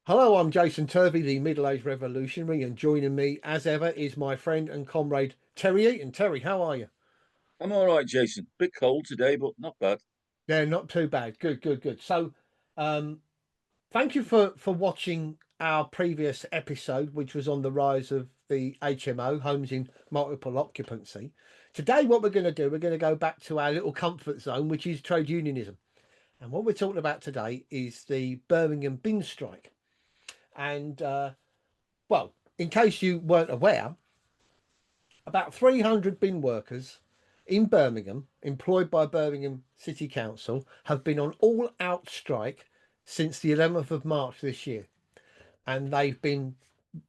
Hello, I'm Jason Turvey, the middle-aged revolutionary, and joining me, as ever, is my friend and comrade Terry Eaton. Terry, how are you? I'm all right, Jason. Bit cold today, but not bad. Yeah, not too bad. Good, good, good. So, um, thank you for watching our previous episode, which was on the rise of the HMO, homes in multiple occupancy. Today, what we're going to do, we're going to go back to our little comfort zone, which is trade unionism. And what we're talking about today is the Birmingham Bin Strike. And, well, in case you weren't aware, about 300 bin workers in Birmingham, employed by Birmingham City Council, have been on all out strike since the 11th of March this year. And they've been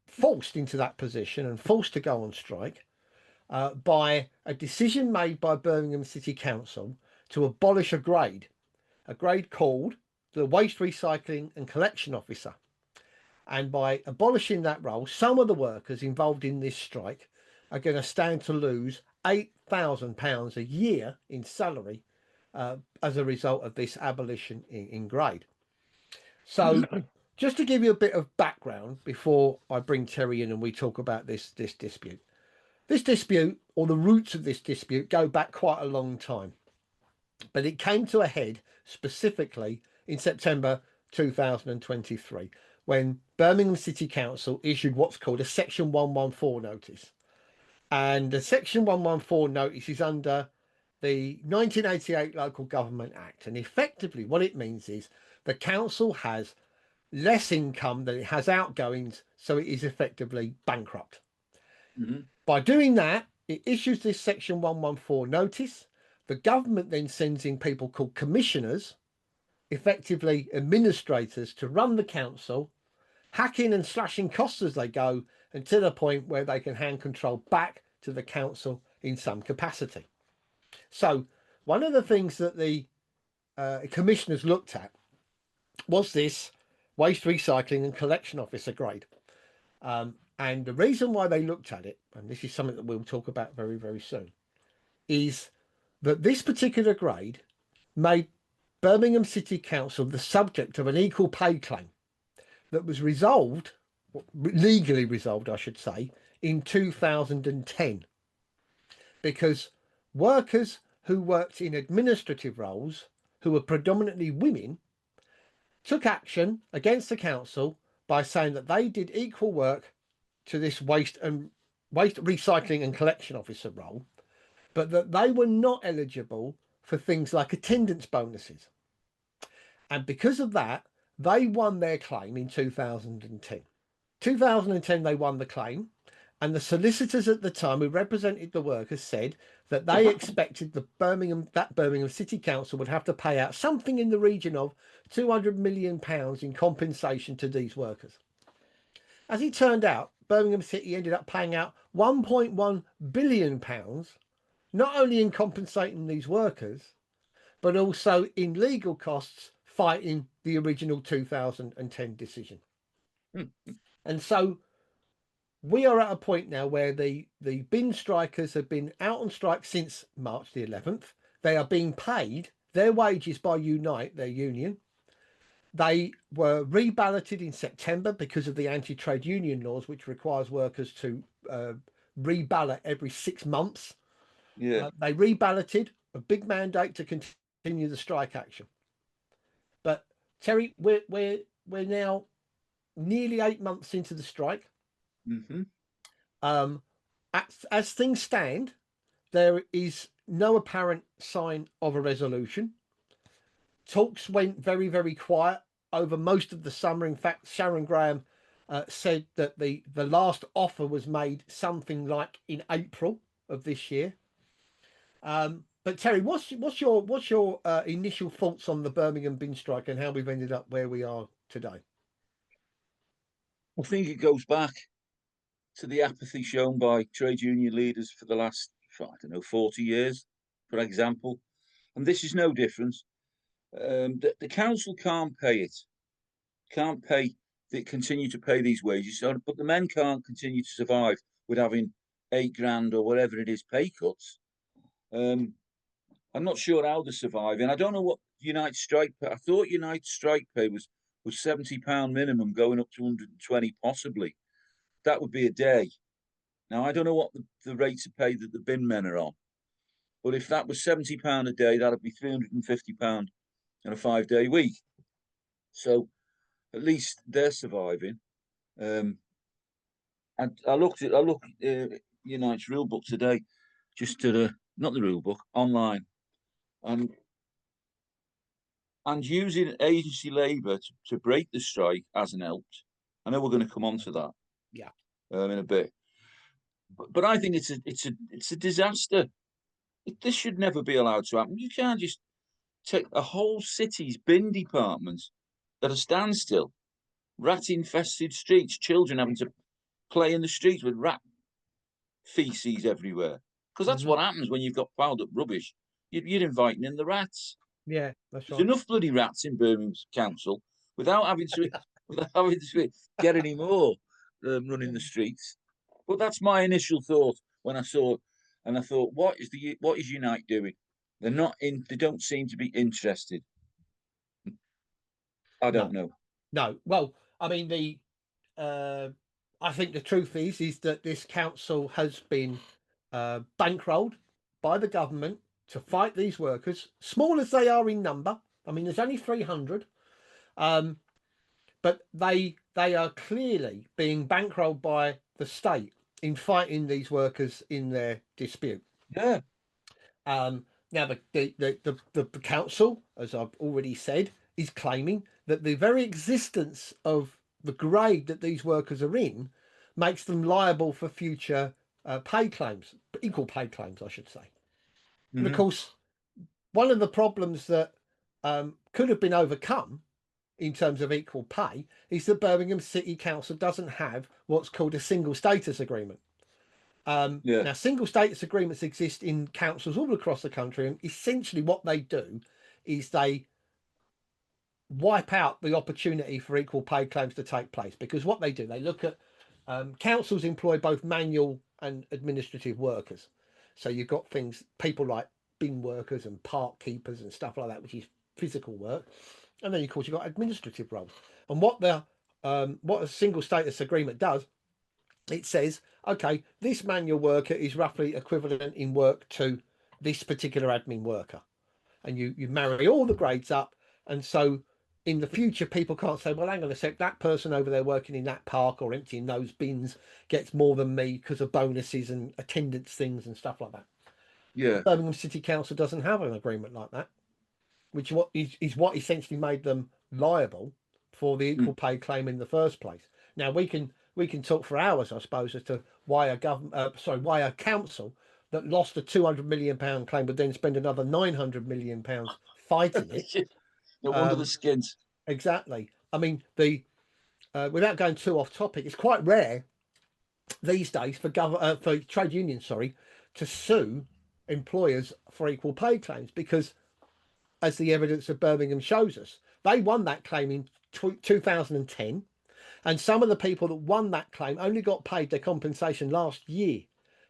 forced into that position and forced to go on strike by a decision made by Birmingham City Council to abolish a grade called the Waste Recycling and Collection Officer. And by abolishing that role, some of the workers involved in this strike are going to stand to lose £8,000 a year in salary as a result of this abolition in grade. So, just to give you a bit of background before I bring Terry in and we talk about this dispute. This dispute, or the roots of this dispute, go back quite a long time, but it came to a head specifically in September 2023 when Birmingham City Council issued what's called a Section 114 notice. And the Section 114 notice is under the 1988 Local Government Act. And effectively, what it means is the council has less income than it has outgoings, so it is effectively bankrupt. Mhm. By doing that, it issues this Section 114 notice. The government then sends in people called commissioners, effectively administrators, to run the council, hacking and slashing costs as they go, until the point where they can hand control back to the council in some capacity. So, one of the things that the commissioners looked at was this waste recycling and collection officer grade. And the reason why they looked at it, and this is something that we'll talk about very, very soon, is that this particular grade made Birmingham City Council the subject of an equal pay claim that was resolved, legally resolved, I should say, in 2010. Because workers who worked in administrative roles, who were predominantly women, took action against the council by saying that they did equal work to this waste recycling and collection officer role, but that they were not eligible for things like attendance bonuses. And because of that, they won their claim in 2010. 2010, they won the claim, and the solicitors at the time who represented the workers said that they expected that Birmingham City Council would have to pay out something in the region of £200 million in compensation to these workers. As it turned out, Birmingham City ended up paying out £1.1 billion, not only in compensating these workers, but also in legal costs fighting the original 2010 decision. And so we are at a point now where the bin strikers have been out on strike since March the 11th. They are being paid their wages by Unite, their union. They were reballoted in September because of the anti-trade union laws, which requires workers to reballot every 6 months. Yeah. They reballoted, a big mandate to continue the strike action. But Terry, we're now nearly 8 months into the strike. Hmm. Um, as things stand, there is no apparent sign of a resolution. Talks went very, very quiet over most of the summer. In fact, Sharon Graham said that the last offer was made something like in April of this year. But Terry, what's your initial thoughts on the Birmingham bin strike and how we've ended up where we are today? I think it goes back to the apathy shown by trade union leaders for the last, I don't know, 40 years, for example. And this is no different. The council can't pay it, can't pay, they continue to pay these wages, but the men can't continue to survive with having 8 grand or whatever it is pay cuts. Um, I'm not sure how they're surviving. I don't know what Unite Strike Pay. I thought Unite Strike Pay was was £70 minimum, going up to 120 possibly, that would be a day. Now, I don't know what the rates of pay that the bin men are on, but if that was £70 a day, that'd be £350 in a 5-day week. So at least they're surviving. And I looked Unite's rule book today, just to not the rule book, online, and using agency labour to break the strike hasn't helped. I know we're going to come on to that, Yeah, in a bit, but I think it's a disaster. This should never be allowed to happen. You can't just take a whole city's bin department at a standstill, rat-infested streets, children having to play in the streets with rat feces everywhere. Because that's what happens when you've got piled up rubbish. You're inviting in the rats. yeah, that's There's right. enough bloody rats in Birmingham Council without having to get any more running the streets. But that's my initial thought when I saw it, and I thought, what is Unite doing? They're not in. They don't seem to be interested. I don't No, know. no. Well, I mean, I think the truth is that this council has been bankrolled by the government to fight these workers, small as they are in number. I mean, there's only 300, but they are clearly being bankrolled by the state in fighting these workers in their dispute. Yeah, Now, the council, as I've already said, is claiming that the very existence of the grade that these workers are in makes them liable for future pay claims, equal pay claims, I should say. And of course, one of the problems that could have been overcome in terms of equal pay is that Birmingham City Council doesn't have what's called a single status agreement. yeah, Now, single status agreements exist in councils all across the country, and essentially what they do is they wipe out the opportunity for equal pay claims to take place, because what they do, they look at councils employ both manual and administrative workers. So you've got people like bin workers and park keepers and stuff like that, which is physical work, and then of course you've got administrative roles. And what a single status agreement does, it says, okay, this manual worker is roughly equivalent in work to this particular admin worker, and you marry all the grades up, and so in the future people can't say, well, hang on a sec, that person over there working in that park or emptying those bins gets more than me because of bonuses and attendance things and stuff like that. yeah. Birmingham City Council doesn't have an agreement like that, which is what essentially made them liable for the equal pay claim in the first place. Now we can talk for hours, I suppose, as to why why a council that lost a £200 million claim would then spend another £900 million fighting it. No wonder the skins. Exactly. I mean, without going too off topic, it's quite rare these days for trade unions, to sue employers for equal pay claims, because, as the evidence of Birmingham shows us, they won that claim in 2010. And some of the people that won that claim only got paid their compensation last year.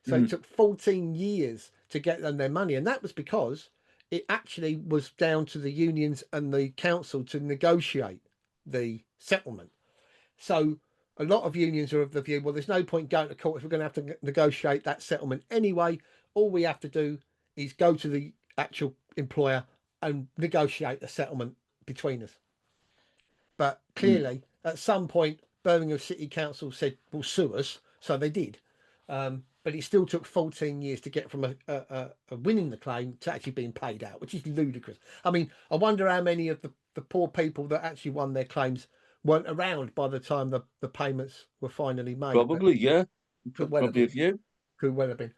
So it took 14 years to get them their money. And that was because it actually was down to the unions and the council to negotiate the settlement. So a lot of unions are of the view, well, there's no point going to court if we're going to have to negotiate that settlement anyway. All we have to do is go to the actual employer and negotiate the settlement between us. But clearly, at some point, Birmingham City Council said, "Will sue us," so they did. But it still took 14 years to get from a winning the claim to actually being paid out, which is ludicrous. I mean, I wonder how many of the poor people that actually won their claims weren't around by the time the payments were finally made. But Probably, yeah. could well have Probably a been. few. Could well have been.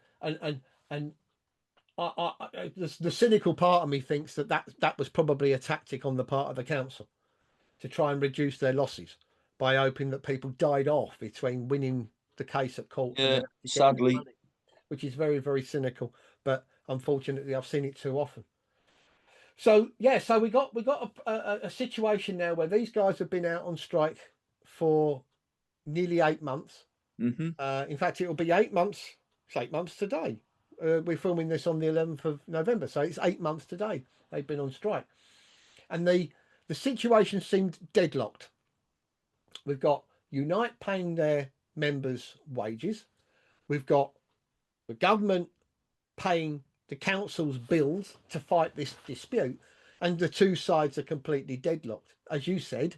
And the cynical part of me thinks that was probably a tactic on the part of the council to try and reduce their losses by hoping that people died off between winning the case at court and Yeah, then getting their sadly. money, which is very, very cynical. But unfortunately, I've seen it too often. So yeah, so we got a situation now where these guys have been out on strike for nearly 8 months. In fact, it'll be 8 months. It's 8 months today. We're filming this on the 11th of November, so it's 8 months today they've been on strike, and the the situation seemed deadlocked. We've got Unite paying their members' wages. We've got the government paying the council's bills to fight this dispute, and the two sides are completely deadlocked. As you said,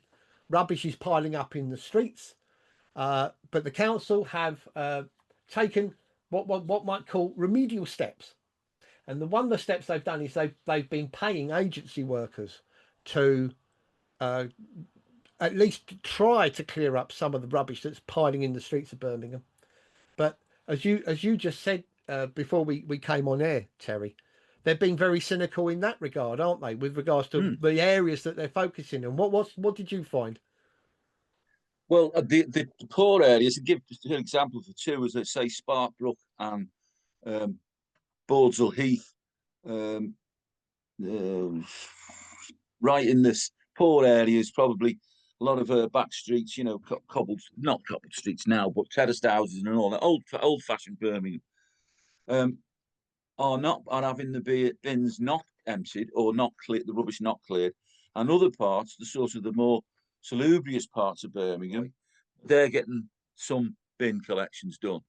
rubbish is piling up in the streets, but the council have taken what might call remedial steps. And one of the steps they've done is they've been paying agency workers to at least try to clear up some of the rubbish that's piling in the streets of Birmingham. But as you just said before we came on air, Terry, they've been very cynical in that regard, aren't they? With regards to the areas that they're focusing on. What did you find? Well, the poor areas, to give just an example for two, as I say, Sparkbrook and Bordesall Heath, right in this poor areas, probably a lot of back streets, you know, not cobbled streets now, but terraced houses and all that, old-fashioned Birmingham, are having the bins not emptied or not cleared, the rubbish not cleared, and other parts, the sort of the more salubrious parts of Birmingham, they're getting some bin collections done.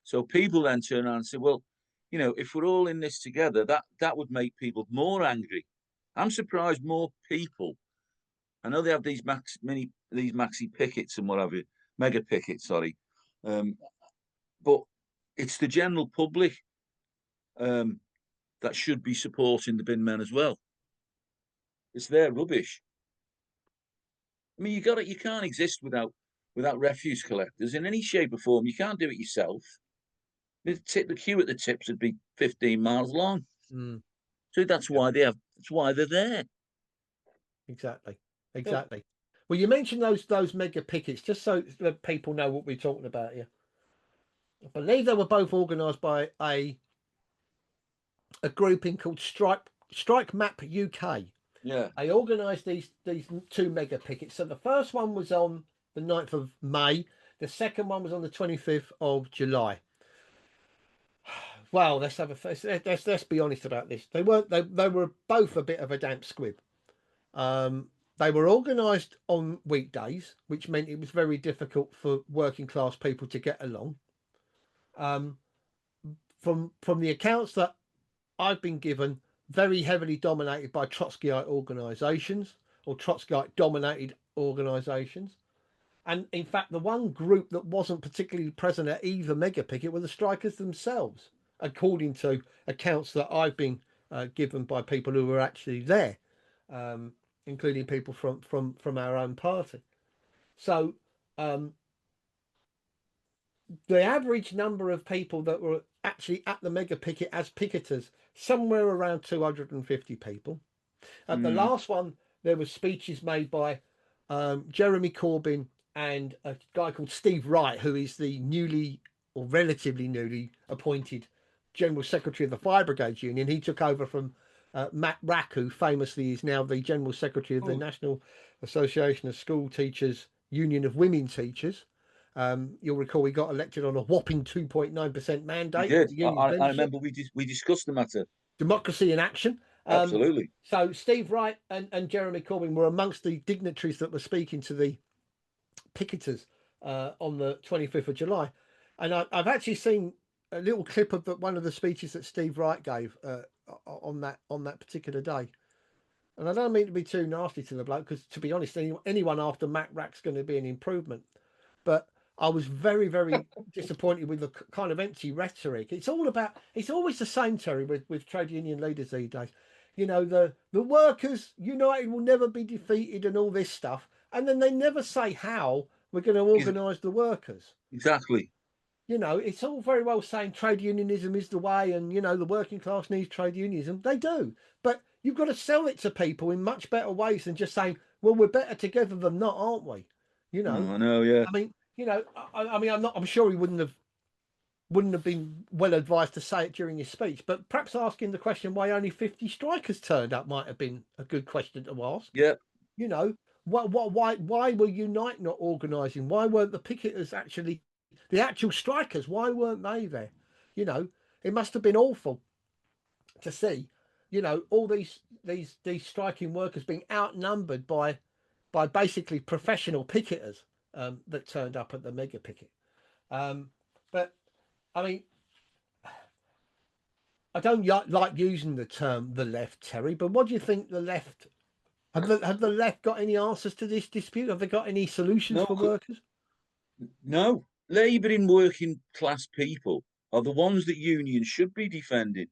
So people then turn around and say, well, you know, if we're all in this together, that would make people more angry. I'm surprised more people. I know they have these maxi pickets and what have you, mega pickets, sorry, but it's the general public that should be supporting the bin men as well. It's their rubbish. I mean, you can't exist without refuse collectors in any shape or form. You can't do it yourself. The queue at the tips would be 15 miles long. So that's why they're there. Exactly. Well, you mentioned those mega pickets, just so that people know what we're talking about here. I believe they were both organised by a grouping called Strike Map UK. Yeah. They organised these two mega pickets. So the first one was on the 9th of May. The second one was on the 25th of July. Well, let's be honest about this. They were both a bit of a damp squib. They were organised on weekdays, which meant it was very difficult for working class people to get along. From the accounts that I've been given, very heavily dominated by Trotskyite organisations or Trotskyite dominated organisations. And in fact, the one group that wasn't particularly present at either mega picket were the strikers themselves, according to accounts that I've been given by people who were actually there, including people from our own party. So the average number of people that were actually at the mega picket as picketers, somewhere around 250 people. At the last one, there were speeches made by Jeremy Corbyn and a guy called Steve Wright, who is the newly or relatively newly appointed General Secretary of the Fire Brigades Union. He took over from Matt Rack, who famously is now the General Secretary of the National Association of School Teachers Union of Women Teachers. You'll recall he got elected on a whopping 2.9% mandate. He did. I remember we discussed the matter. Democracy in action. Absolutely. So Steve Wright and Jeremy Corbyn were amongst the dignitaries that were speaking to the picketers on the 25th of July. And I've actually seen a little clip of one of the speeches that Steve Wright gave on that particular day. And I don't mean to be too nasty to the bloke, because to be honest, anyone after Matt Rack's going to be an improvement. But I was very, very disappointed with the kind of empty rhetoric. It's always the same, Terry, with trade union leaders these days. You know, the workers united will never be defeated and all this stuff. And then they never say how we're going to organise the workers. Exactly. You know, it's all very well saying trade unionism is the way and, you know, the working class needs trade unionism. They do. But you've got to sell it to people in much better ways than just saying, well, we're better together than not, aren't we? You know, I know, yeah. I mean, you know, I'm sure he wouldn't have been well advised to say it during his speech, but perhaps asking the question why only 50 strikers turned up might have been a good question to ask. Yeah. You know, why were Unite not organising? Why weren't the picketers actually the actual strikers? Why weren't they there? You know, it must have been awful to see all these striking workers being outnumbered by basically professional picketers that turned up at the mega picket. But I mean, I don't like using the term the left, Terry. But what do you think the left have the left got any answers to this dispute? Have they got any solutions No, for workers? no. Labouring working class people are the ones that unions should be defending.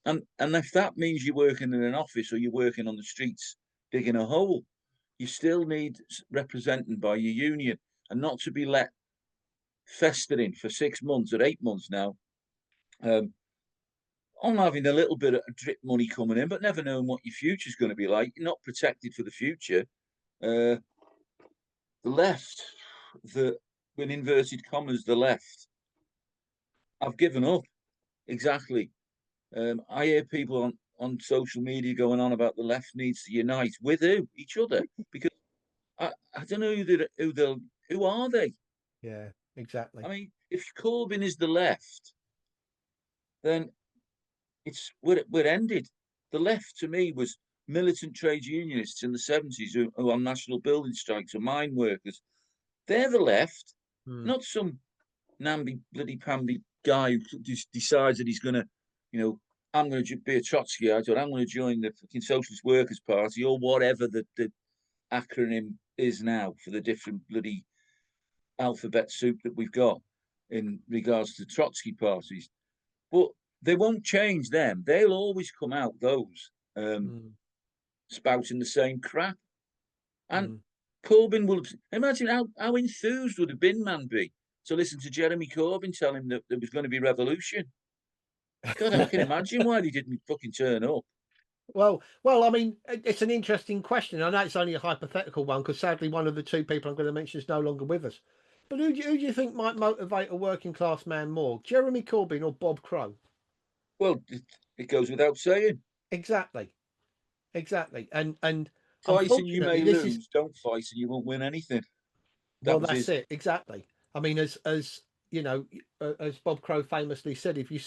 And if that means you're working in an office or you're working on the streets digging a hole, you still need representing by your union, and not to be let festering for 6 months or 8 months now. On having a little bit of drip money coming in, but never knowing what your future's going to be like. You're not protected for the future. The left, in inverted commas, the left, I've given up. Exactly. I hear people on social media going on about the left needs to unite with who? Each other. Because I don't know who are they? Yeah, exactly. I mean, if Corbyn is the left, then we're ended. The left to me was militant trade unionists in the 70s who on national building strikes or mine workers. They're the left, not some namby bloody pamby guy who just decides that he's going to, I'm going to be a Trotskyite, or I'm going to join the fucking Socialist Workers' Party, or whatever the acronym is now for the different bloody alphabet soup that we've got in regards to Trotsky parties. But they won't change them. They'll always come out, those, spouting the same crap. And Corbyn will imagine how enthused would a bin man be to listen to Jeremy Corbyn tell him that there was going to be revolution. God, I can imagine why they didn't fucking turn up. Well, I mean, it's an interesting question. I know it's only a hypothetical one because sadly, one of the two people I'm going to mention is no longer with us. But who do you think might motivate a working class man more, Jeremy Corbyn or Bob Crow? Well, it goes without saying. Exactly, and Fight and you may unfortunately, this is lose. Don't fight and you won't win anything. That well, was that's his. it. Exactly. I mean, as as Bob Crow famously said, if you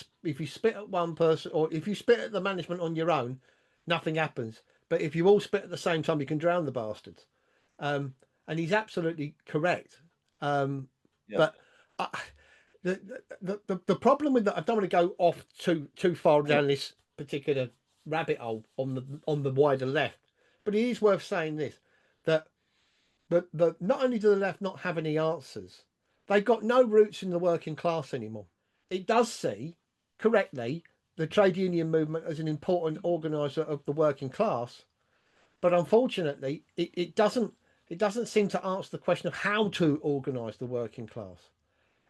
spit at one person or if you spit at the management on your own, nothing happens. But if you all spit at the same time, you can drown the bastards. And he's absolutely correct. Yeah. But the problem with that, I don't want to go off too far down this particular rabbit hole on the wider left, but it is worth saying this that not only do the left not have any answers, they've got no roots in the working class anymore. It does see correctly the trade union movement as an important organiser of the working class, but unfortunately, it doesn't seem to answer the question of how to organise the working class.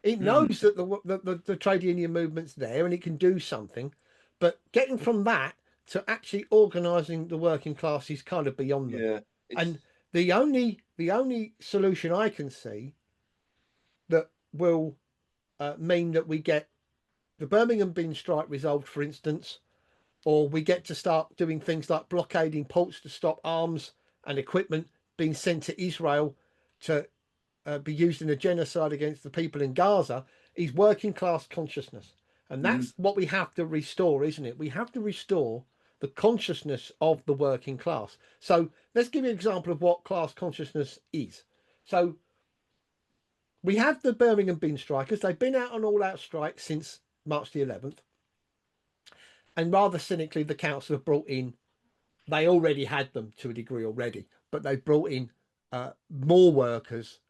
It knows that the trade union movement's there and it can do something, but getting from that to actually organising the working class is kind of beyond them. Yeah. And the only solution I can see that will mean that we get the Birmingham Bin Strike resolved, for instance, or we get to start doing things like blockading ports to stop arms and equipment being sent to Israel to be used in a genocide against the people in Gaza, is working class consciousness. And that's what we have to restore, isn't it? We have to restore the consciousness of the working class. So let's give you an example of what class consciousness is. So we have the Birmingham Bin Strikers. They've been out on all-out strike since March the 11th. And rather cynically, the council have brought in, they already had them to a degree already, but they've brought in more workers,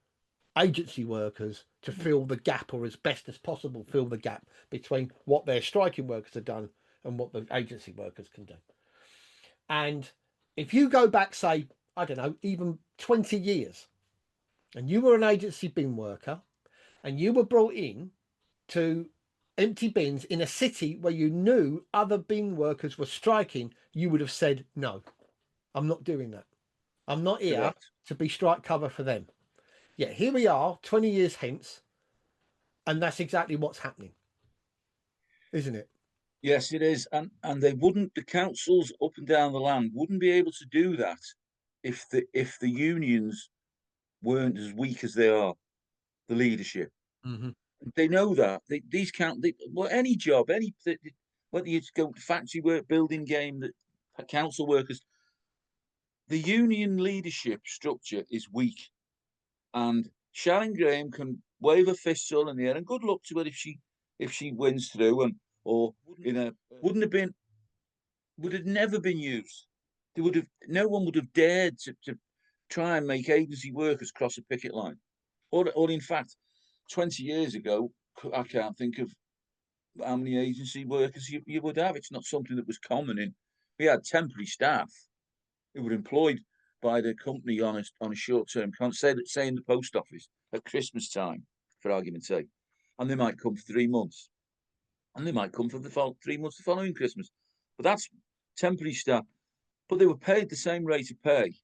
agency workers, to fill the gap, or as best as possible fill the gap between what their striking workers have done and what the agency workers can do. And if you go back, say, I don't know, even 20 years, and you were an agency bin worker and you were brought in to empty bins in a city where you knew other bin workers were striking, you would have said, no, I'm not doing that. I'm not here Correct. to be strike cover for them. Yet here we are 20 years hence, and that's exactly what's happening, isn't it? Yes, it is. And they wouldn't, the councils up and down the land wouldn't be able to do that if the unions weren't as weak as they are, the leadership. They know that. Any job, whether you go to factory work, building game, that council workers. The union leadership structure is weak, and Sharon Graham can wave her fists all in the air, and good luck to her if she wins through, and or wouldn't have been would have never been used. They would have no one would have dared to try and make agency workers cross a picket line, or in fact, 20 years ago, I can't think of how many agency workers you would have. It's not something that was common in. We had temporary staff who were employed by the company on a short term contract, say in the post office at Christmas time, for argument's sake, and they might come for 3 months, and they might come for the 3 months the following Christmas. But that's temporary staff. But they were paid the same rate of pay.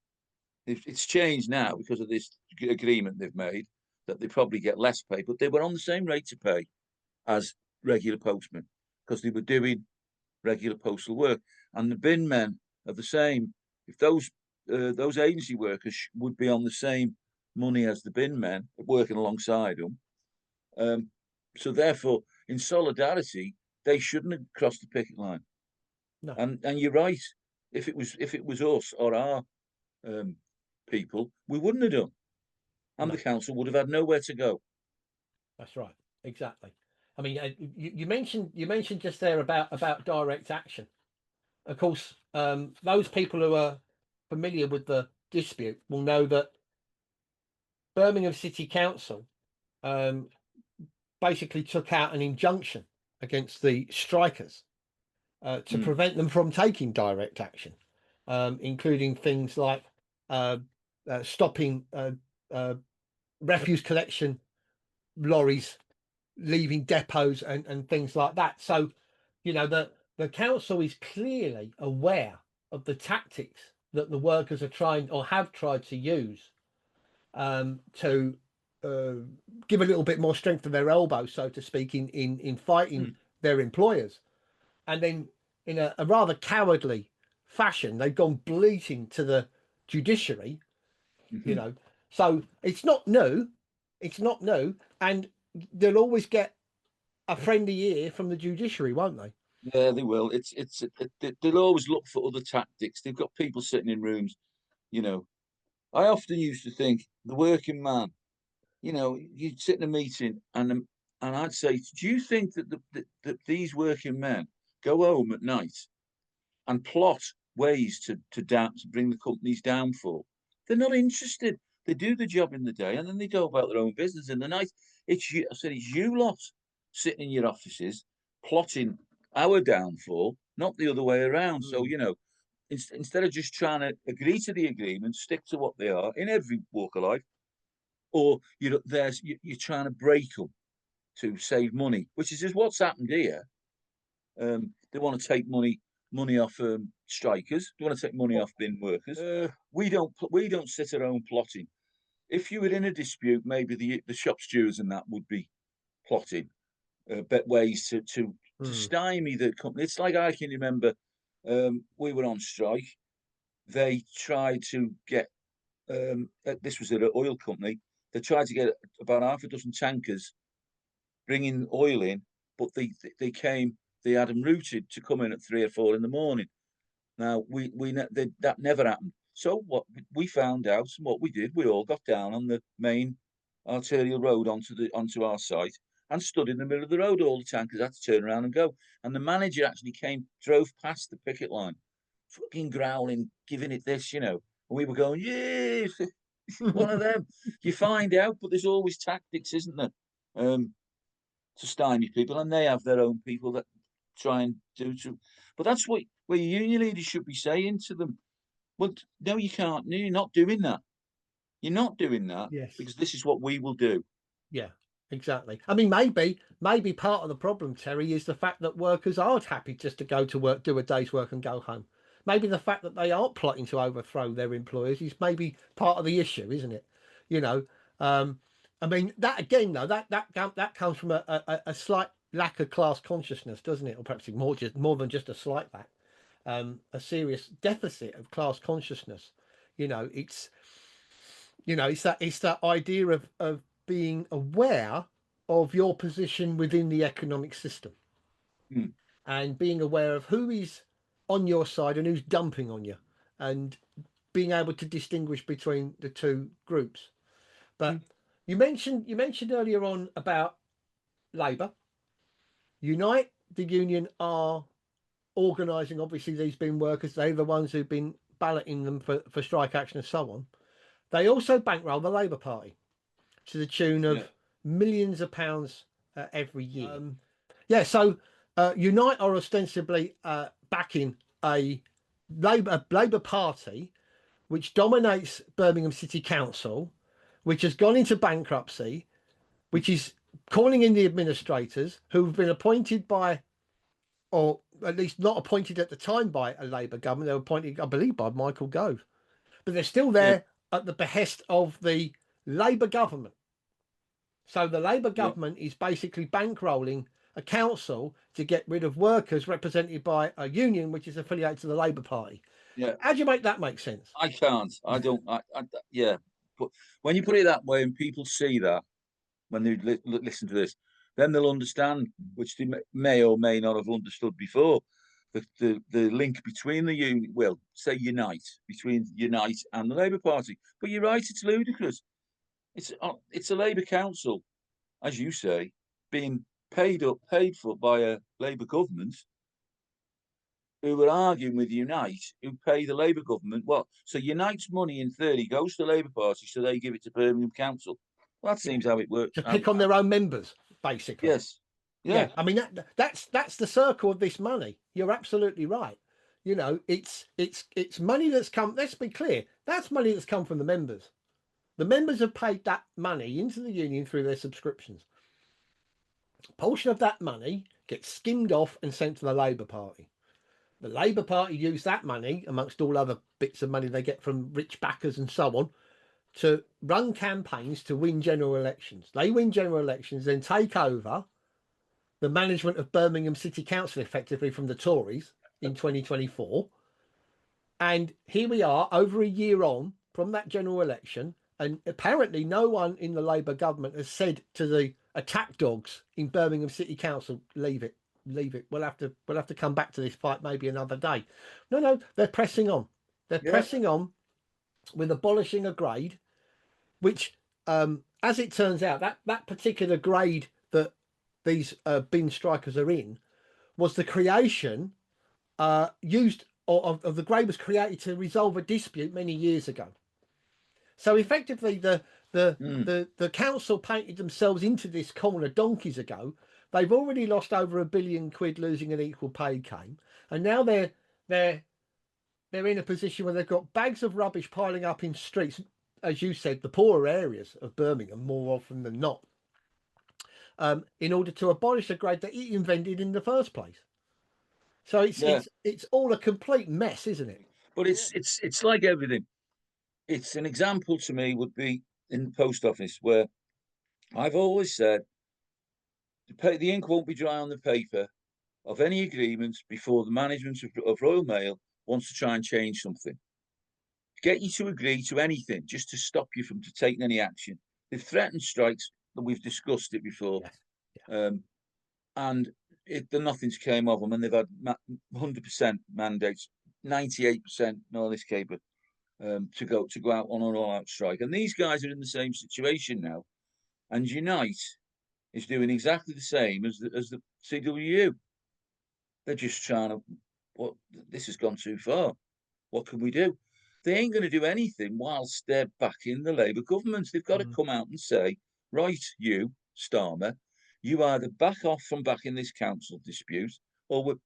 It's changed now because of this agreement they've made that they probably get less pay, but they were on the same rate of pay as regular postmen because they were doing regular postal work. And the bin men are the same. If those agency workers would be on the same money as the bin men working alongside them, so therefore, in solidarity, they shouldn't have crossed the picket line. No. And you're right. If it was us or our people, we wouldn't have done, and No. the council would have had nowhere to go. That's right. Exactly. I mean, you mentioned just there about direct action. Of course, those people who are familiar with the dispute will know that Birmingham City Council basically took out an injunction against the strikers to prevent them from taking direct action, including things like stopping refuse collection lorries leaving depots and things like that. So, you know, the council is clearly aware of the tactics that the workers are trying or have tried to use to give a little bit more strength to their elbow, so to speak, in fighting their employers. And then in a rather cowardly fashion, they've gone bleating to the judiciary, you know. So it's not new. It's not new. And they'll always get a friendly ear from the judiciary, won't they? Yeah, they will. They'll always look for other tactics. They've got people sitting in rooms. You know, I often used to think the working man. You know, you'd sit in a meeting and I'd say, do you think that these working men go home at night and plot ways to bring the companies downfall? They're not interested. They do the job in the day and then they go about their own business in the night. I said, it's you lot sitting in your offices plotting our downfall, not the other way around. So, you know, instead of just trying to agree to the agreement, stick to what they are in every walk of life, or you're trying to break them to save money, which is just what's happened here. They want to take money off strikers. They want to take money off bin workers. We don't sit at home plotting. If you were in a dispute, maybe the shop stewards and that would be plotting ways to stymie the company. It's like I can remember we were on strike. They tried to get this was at an oil company. They tried to get about half a dozen tankers bringing oil in, but they had them routed to come in at 3 or 4 in the morning. Now that never happened. So what we found out and what we did, we all got down on the main arterial road onto our site and stood in the middle of the road. All the tankers had to turn around and go. And the manager actually drove past the picket line, fucking growling, giving it this, you know. And we were going, yeah, one of them. You find out, but there's always tactics, isn't there? To stymie people, and they have their own people that try and do to. But that's where union leaders should be saying to them, well, no, you can't. No, you're not doing that. You're not doing that because this is what we will do. Yeah, exactly. I mean, maybe part of the problem, Terry, is the fact that workers aren't happy just to go to work, do a day's work and go home. Maybe the fact that they aren't plotting to overthrow their employers is maybe part of the issue, isn't it? You know, I mean, that again, though, that comes from a slight lack of class consciousness, doesn't it? Or perhaps more than just a slight lack, a serious deficit of class consciousness. You know, it's that idea of being aware of your position within the economic system and being aware of who is on your side and who's dumping on you, and being able to distinguish between the two groups. But you mentioned earlier on about Labour. Unite, the union, are organising, obviously, these bin workers. They're the ones who've been balloting them for strike action and so on. They also bankroll the Labour Party to the tune of millions of pounds every year. So Unite are ostensibly backing a Labour Party which dominates Birmingham City Council, which has gone into bankruptcy, which is calling in the administrators who've been appointed by, or at least not appointed at the time by, a Labour government. They were appointed, I believe, by Michael Gove, but they're still there at the behest of the Labour government. So the Labour government is basically bankrolling a council to get rid of workers represented by a union which is affiliated to the Labour Party. Yeah. How do you make that make sense? I can't. I don't. Yeah. But when you put it that way and people see that, when they listen to this, then they'll understand, which they may or may not have understood before, the link between the union, well, say between Unite and the Labour Party. But you're right, it's ludicrous. It's a Labour council, as you say, being paid for by a Labour government who are arguing with Unite, who pay the Labour government what? So Unite's money in theory goes to the Labour Party, so they give it to Birmingham Council. Well, that seems how it works. To pick on their own members, basically. Yes. Yeah. I mean that's the circle of this money. You're absolutely right. You know, it's money that's come. Let's be clear. That's money that's come from the members. The members have paid that money into the union through their subscriptions. A portion of that money gets skimmed off and sent to the Labour Party. The Labour Party use that money, amongst all other bits of money they get from rich backers and so on, to run campaigns to win general elections. They win general elections, then take over the management of Birmingham City Council effectively from the Tories in 2024. And here we are, over a year on from that general election, and apparently no one in the Labour government has said to the attack dogs in Birmingham City Council, leave it. We'll have to come back to this fight maybe another day. No, they're pressing on. They're pressing on with abolishing a grade, which, as it turns out, that particular grade that these bin strikers are in was the creation of the grade was created to resolve a dispute many years ago. So effectively, the council painted themselves into this corner donkeys ago. They've already lost over £1 billion losing an equal pay game, and now they're in a position where they've got bags of rubbish piling up in streets, as you said, the poorer areas of Birmingham more often than not, in order to abolish a grade that he invented in the first place. So it's all a complete mess, isn't it? But it's like everything. It's an example to me would be in the post office, where I've always said the ink won't be dry on the paper of any agreements before the management of Royal Mail wants to try and change something. Get you to agree to anything just to stop you from taking any action. They've threatened strikes, that we've discussed it before. Yes. And nothing's came of them, and they've had 100% mandates, 98% no this caper, to go out on an all-out strike. And these guys are in the same situation now, and Unite is doing exactly the same as the CWU. They're just trying to. This has gone too far. What can we do? They ain't going to do anything whilst they're backing the Labour government. They've got to come out and say, right, you, Starmer, you either back off from backing this council dispute, or we're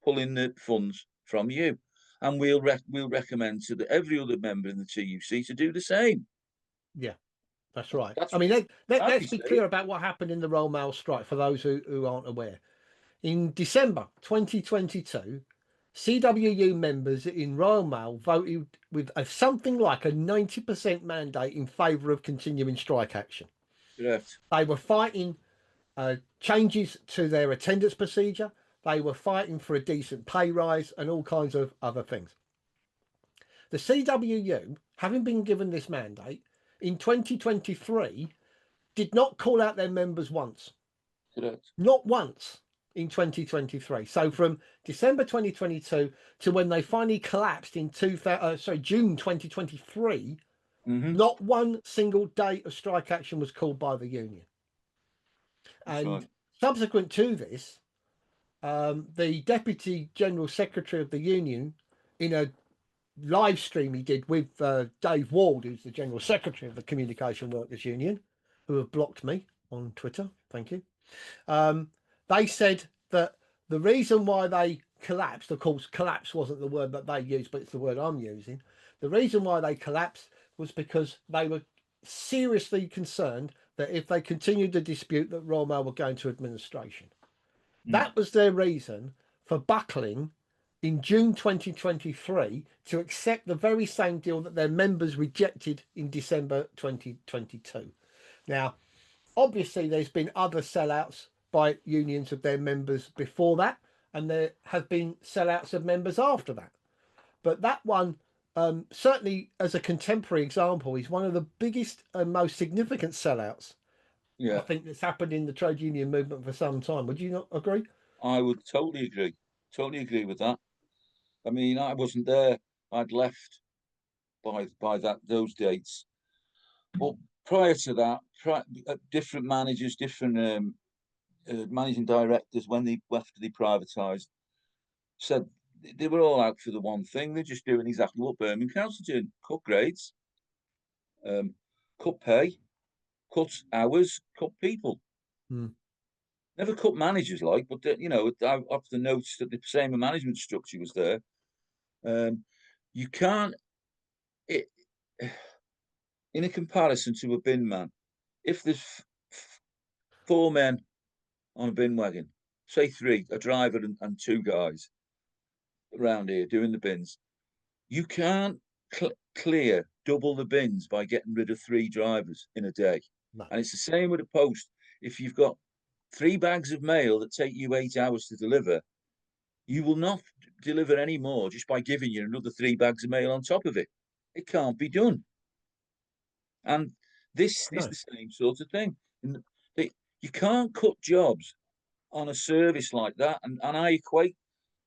pulling the funds from you. And we'll recommend to every other member in the TUC to do the same. Yeah, that's right. I mean, let's be clear about what happened in the Royal Mail strike for those who aren't aware. In December 2022, CWU members in Royal Mail voted with something like a 90% mandate in favour of continuing strike action. Correct. They were fighting changes to their attendance procedure. They were fighting for a decent pay rise and all kinds of other things. The CWU, having been given this mandate, in 2023, did not call out their members once. Correct. Not once. in 2023. So from December 2022 to when they finally collapsed in June 2023, not one single day of strike action was called by the union. And subsequent to this, the Deputy General Secretary of the union, in a live stream he did with Dave Ward, who's the General Secretary of the Communication Workers Union, who have blocked me on Twitter, thank you. They said that the reason why they collapsed, of course, collapse wasn't the word that they used, but it's the word I'm using. The reason why they collapsed was because they were seriously concerned that if they continued the dispute, that Royal Mail were going to administration. That was their reason for buckling in June 2023 to accept the very same deal that their members rejected in December 2022. Now, obviously, there's been other sellouts by unions of their members before that, and there have been sellouts of members after that. But that one, certainly as a contemporary example, is one of the biggest and most significant sellouts I think that's happened in the trade union movement for some time. Would you not agree? I would totally agree. Totally agree with that. I mean, I wasn't there. I'd left by those dates. But prior to that, different managers, different managing directors, after they privatised, said they were all out for the one thing. They're just doing exactly what Birmingham Council did: cut grades, cut pay, cut hours, cut people. Never cut managers, but I often noticed that the same management structure was there. You can't, in a comparison to a bin man, if there's four men on a bin wagon, say three, a driver and two guys around here doing the bins, you can't clear double the bins by getting rid of three drivers in a day. No. And it's the same with a post. If you've got 3 bags of mail that take you 8 hours to deliver, you will not deliver any more just by giving you another 3 bags of mail on top of it. It can't be done. And this is the same sort of thing. You can't cut jobs on a service like that. And I equate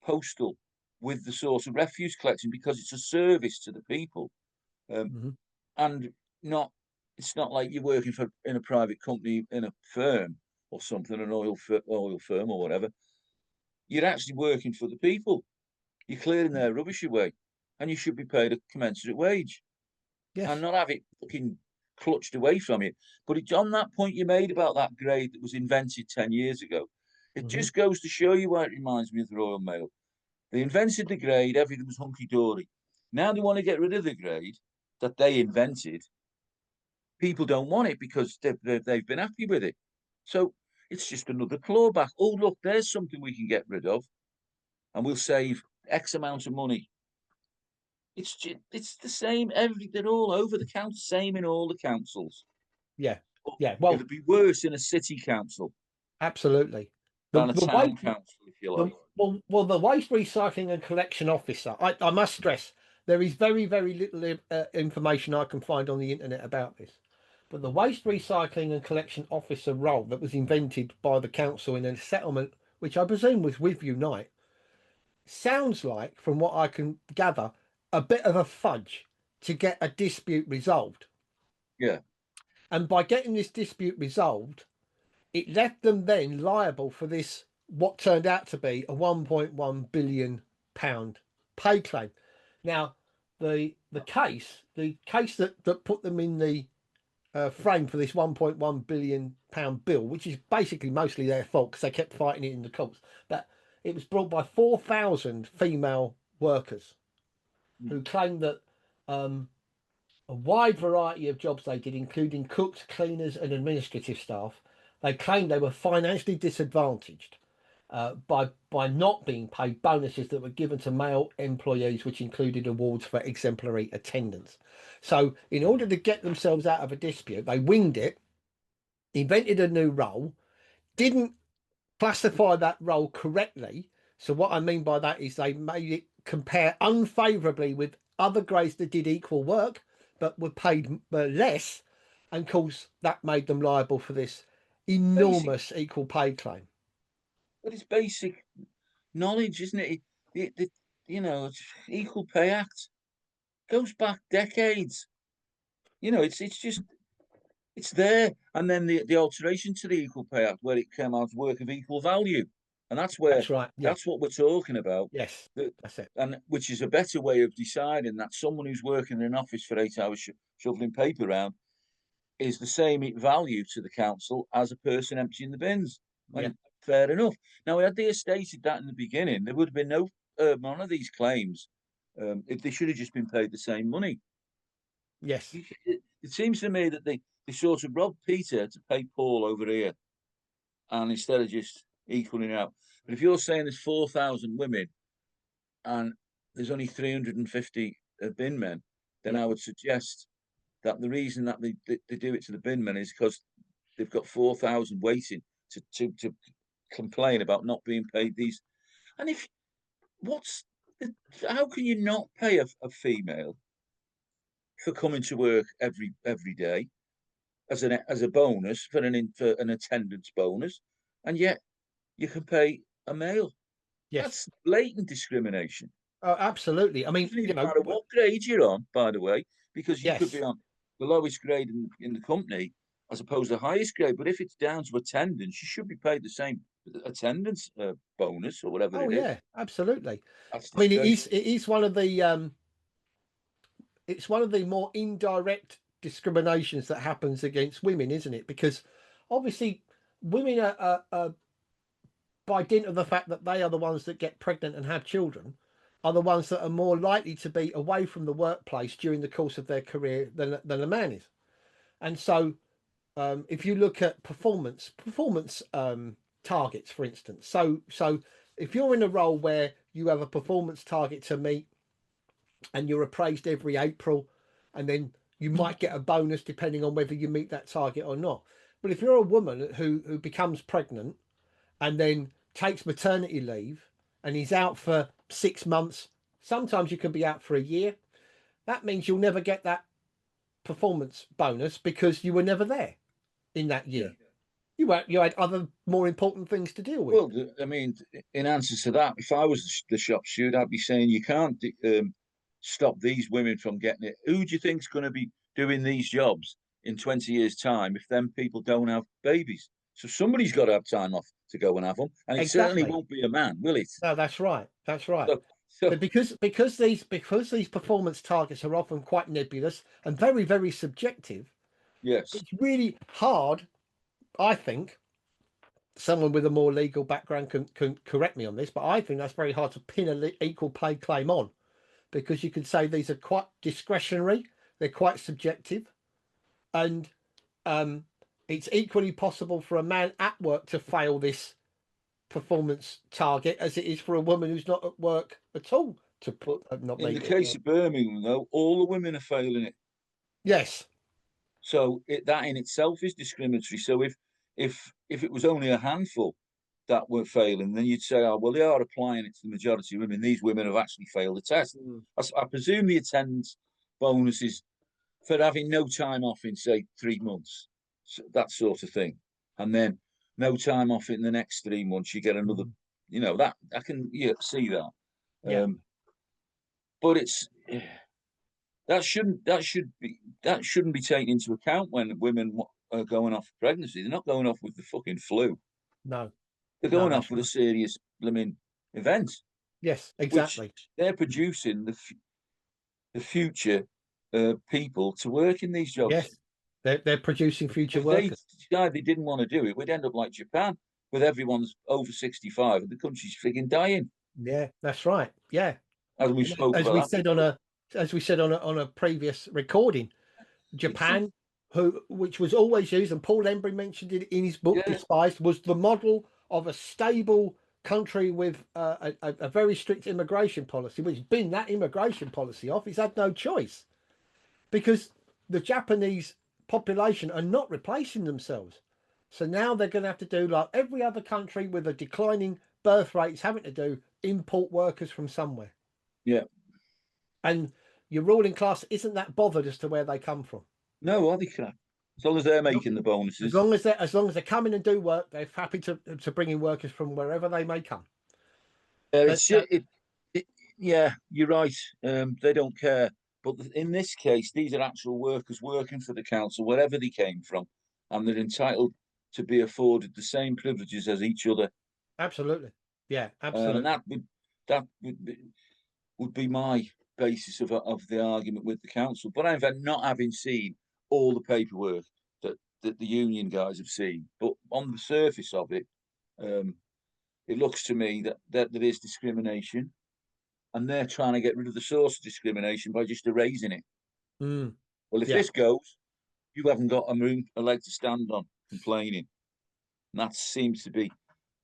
postal with the sort of refuse collection because it's a service to the people. And it's not like you're working in a private company in a firm or something, an oil firm or whatever. You're actually working for the people. You're clearing their rubbish away, and you should be paid a commensurate wage, and not have it fucking clutched away from you. But on that point you made about that grade that was invented 10 years ago, it just goes to show you why it reminds me of the Royal Mail. They invented the grade, everything was hunky-dory. Now they want to get rid of the grade that they invented. People don't want it because they've been happy with it. So it's just another clawback. Oh, look, there's something we can get rid of, and we'll save X amount of money. It's the same. They're all over the council. Same in all the councils. Yeah. Well, it'd be worse in a city council. Absolutely. Than a town council, if you like. Well, the waste recycling and collection officer. I must stress there is very, very little information I can find on the internet about this. But the waste recycling and collection officer role that was invented by the council in a settlement, which I presume was with Unite, sounds like, from what I can gather, a bit of a fudge to get a dispute resolved. Yeah. And by getting this dispute resolved, it left them then liable for this, what turned out to be a £1.1 billion pay claim. Now, the case that put them in the frame for this £1.1 billion bill, which is basically mostly their fault because they kept fighting it in the courts, but it was brought by 4,000 female workers who claimed that a wide variety of jobs they did, including cooks, cleaners and administrative staff, they claimed they were financially disadvantaged by not being paid bonuses that were given to male employees, which included awards for exemplary attendance. So in order to get themselves out of a dispute, they winged it, invented a new role, didn't classify that role correctly. So what I mean by that is they made it compare unfavourably with other grades that did equal work but were paid less, and of course that made them liable for this enormous equal pay claim. But it's basic knowledge, isn't it? It's Equal Pay Act goes back decades. It's just it's there. And then the alteration to the Equal Pay Act, where it came out work of equal value, and That's right. Yeah. that's what we're talking about. Yes. That, That's it. and which is a better way of deciding that someone who's working in an office for 8 hours shoveling paper around is the same value to the council as a person emptying the bins. Yeah. And fair enough. Now, had they stated that in the beginning, there would have been no none of these claims. If they should have just been paid the same money. Yes. It seems to me that they sort of robbed Peter to pay Paul over here, and instead of just equaling out. But if you're saying there's 4,000 women and there's only 350 bin men, then Yeah. I would suggest that the reason that they do it to the bin men is because they've got 4,000 waiting to complain about not being paid these. And if what's how can you not pay a female for coming to work every day as a bonus for an attendance bonus, and yet you can pay a male? Yes. That's blatant discrimination. Oh, absolutely. I It mean, doesn't even matter what grade you're on, by the way, because you could be yes. on the lowest grade in the company as opposed to the highest grade. But if it's down to attendance, you should be paid the same attendance bonus or whatever Oh, it is. yeah. Absolutely. That's I mean, disgraceful. it is one of the it's one of the more indirect discriminations that happens against women, isn't it? Because obviously, women are by dint of the fact that they are the ones that get pregnant and have children, are the ones that are more likely to be away from the workplace during the course of their career than a man is. And so, if you look at performance targets, for instance, so if you're in a role where you have a performance target to meet and you're appraised every April, and then you might get a bonus depending on whether you meet that target or not. But if you're a woman who becomes pregnant and then takes maternity leave and is out for 6 months, sometimes you can be out for a year. That means you'll never get that performance bonus because you were never there in that Yeah. year. You had other more important things to deal with. Well, I mean, in answer to that, if I was the shop steward, I'd be saying you can't stop these women from getting it. Who do you think's going to be doing these jobs in 20 years' time if them people don't have babies? So somebody's got to have time off to go and have them, and it certainly Exactly. won't be a man, will it? No, that's right. That's right. So But because these performance targets are often quite nebulous and very, very subjective, yes, it's really hard, I think. Someone with a more legal background can correct me on this, but I think that's very hard to pin an equal pay claim on, because you could say these are quite discretionary, they're quite subjective, and it's equally possible for a man at work to fail this performance target as it is for a woman who's not at work at all to but not in the meet it. case of Birmingham, though, all the women are failing it. Yes, So that in itself is discriminatory. So if it was only a handful that were failing, then you'd say, oh well, they are applying it to the majority of women. These women have actually failed the test. mm. I presume the attendance bonus is for having no time off in say 3 months, so that sort of thing, and then no time off in the next 3 months. You get another, Mm. that I can see that, Yeah, but it's that shouldn't be taken into account when women are going off pregnancy. They're not going off with the fucking flu. no, They're no, going that's off with a right. serious blooming event, Yes, which exactly. they're producing the future people to work in these jobs. Yes, they're producing future If they workers. decided they didn't want to do it, we'd end up like Japan, with everyone's over 65 and the country's frigging dying. Yeah, that's right. Yeah, As we and spoke as we about that said on before. a previous recording, It's Japan, which was always used, and Paul Embry mentioned it in his book yeah, Despised, was the model of a stable country with a very strict immigration policy, which has been that immigration policy off. He's had no choice because the Japanese population are not replacing themselves. So now they're going to have to do like every other country with a declining birth rates having to do, import workers from somewhere. yeah. And your ruling class isn't that bothered as to where they come from. No, are they crap? As long as they're making the As bonuses. long as they come in and do work, they're happy to bring in workers from wherever they may come. But Yeah, you're right. They don't care. But in this case, these are actual workers working for the council, wherever they came from, and they're entitled to be afforded the same privileges as each other. absolutely, yeah, And absolutely. that would be my basis of the argument with the council. But I've not having seen all the paperwork that the union guys have seen, but on the surface of it, um, it looks to me that there is discrimination, and they're trying to get rid of the source of discrimination by just erasing it. Mm, Well, if yeah, this goes, you haven't got a leg to stand on complaining. And that seems to be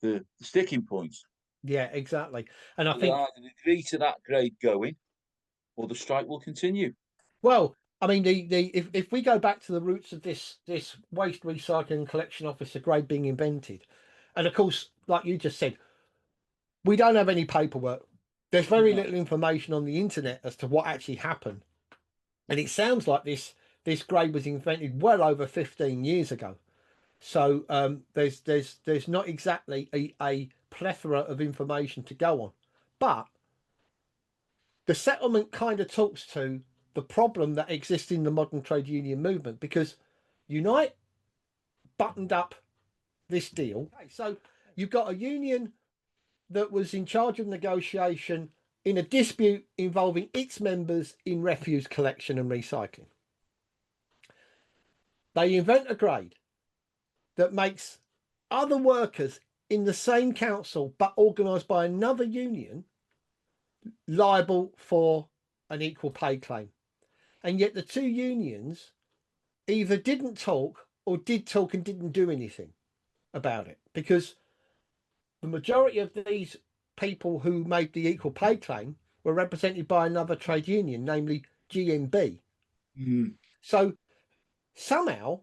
the sticking point. yeah, exactly. And I So they think, either agree to that grade going, or the strike will continue. well, I mean, if we go back to the roots of this waste recycling and collection officer grade being invented, and of course, like you just said, we don't have any paperwork. There's very No. little information on the internet as to what actually happened, and it sounds like this grade was invented well over 15 years ago. So there's not exactly a plethora of information to go on, but the settlement kind of talks to the problem that exists in the modern trade union movement, because Unite buttoned up this deal. Okay, so you've got a union that was in charge of negotiation in a dispute involving its members in refuse collection and recycling. They invent a grade that makes other workers in the same council but organised by another union liable for an equal pay claim. And yet the two unions either didn't talk or did talk and didn't do anything about it, because the majority of these people who made the equal pay claim were represented by another trade union, namely GMB. Mm. So somehow,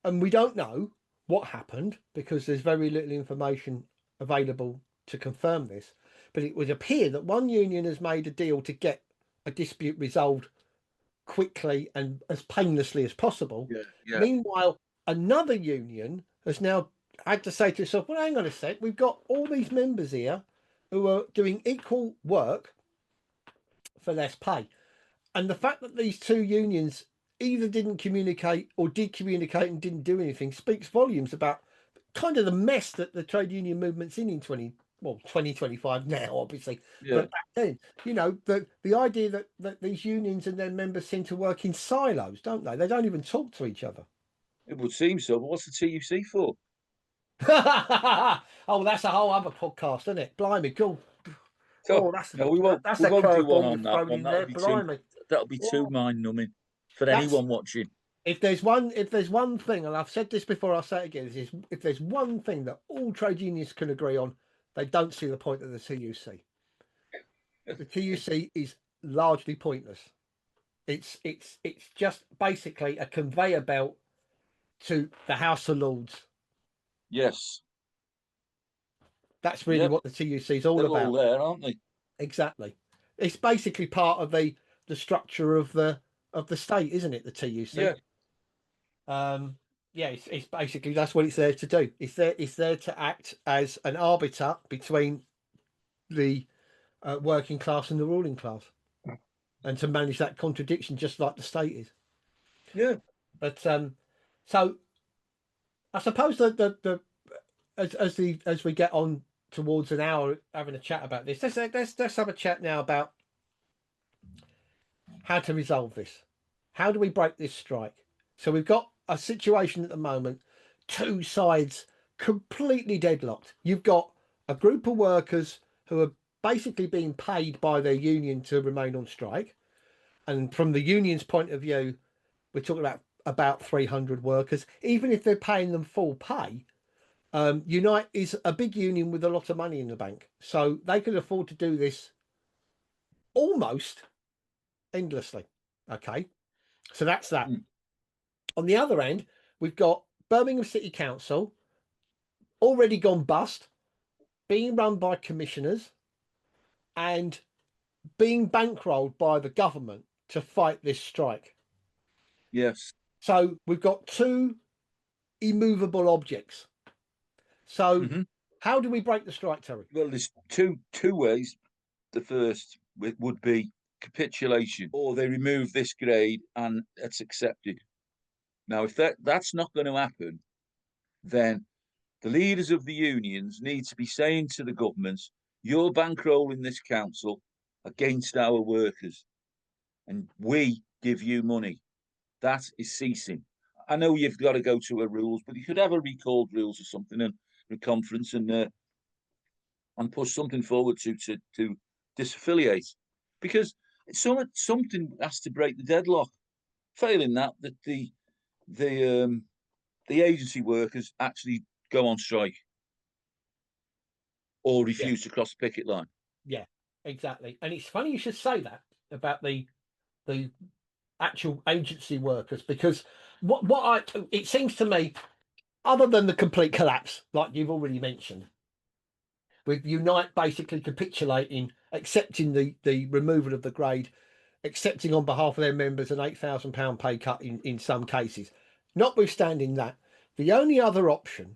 and we don't know what happened because there's very little information available to confirm this, but it would appear that one union has made a deal to get a dispute resolved quickly and as painlessly as possible. Yeah, yeah. Meanwhile, another union has now had to say to itself, well, hang on a sec, we've got all these members here who are doing equal work for less pay. And the fact that these two unions either didn't communicate or did communicate and didn't do anything speaks volumes about kind of the mess that the trade union movement's in 2025 now, obviously. Yeah, But back then, the idea that these unions and their members seem to work in silos, don't they? They don't even talk to each other. it would seem so. But what's the TUC for? Oh, that's a whole other podcast, isn't it? Blimey, cool. So Oh, that's no, we won't. that's We a won't do one curveball on you've that thrown one. in there. Blimey. That'll be too Oh, mind numbing for that's anyone watching. if there's one thing, and I've said this before, I'll say it again, is if there's one thing that all trade unions can agree on, they don't see the point of the TUC. The TUC is largely pointless. It's just basically a conveyor belt to the House of Lords. Yes. That's really Yep. what the TUC is all They're all about. there, aren't they? Exactly. It's basically part of the structure of the state, isn't it? The TUC. Yeah. Yeah, it's basically that's what it's there to do. It's there to act as an arbiter between the working class and the ruling class, and to manage that contradiction, just like the state is. Yeah. But so I suppose that the as we get on towards an hour having a chat about this, let's have a chat now about how to resolve this. How do we break this strike? So we've got a situation at the moment, two sides completely deadlocked. You've got a group of workers who are basically being paid by their union to remain on strike. And from the union's point of view, we're talking about 300 workers. Even if they're paying them full pay, Unite is a big union with a lot of money in the bank. So they can afford to do this almost endlessly. Okay. So that's that. Mm. On the other end, we've got Birmingham City Council, already gone bust, being run by commissioners and being bankrolled by the government to fight this strike. Yes. So we've got two immovable objects. So how do we break the strike, Terry? Well, there's two ways. The first would be capitulation, or they remove this grade and it's accepted. Now, if that's not going to happen, then the leaders of the unions need to be saying to the governments, you're bankrolling this council against our workers, and we give you money. That is ceasing. I know you've got to go to a rules, but you could have a recalled rules or something and a conference and push something forward to disaffiliate, because something has to break the deadlock. Failing that, the agency workers actually go on strike or refuse to cross the picket line. Yeah, exactly. And it's funny you should say that about the actual agency workers, because it seems to me, other than the complete collapse, like you've already mentioned, with Unite basically capitulating, accepting the removal of the grade, accepting on behalf of their members an £8,000 pay cut in some cases. Notwithstanding that, the only other option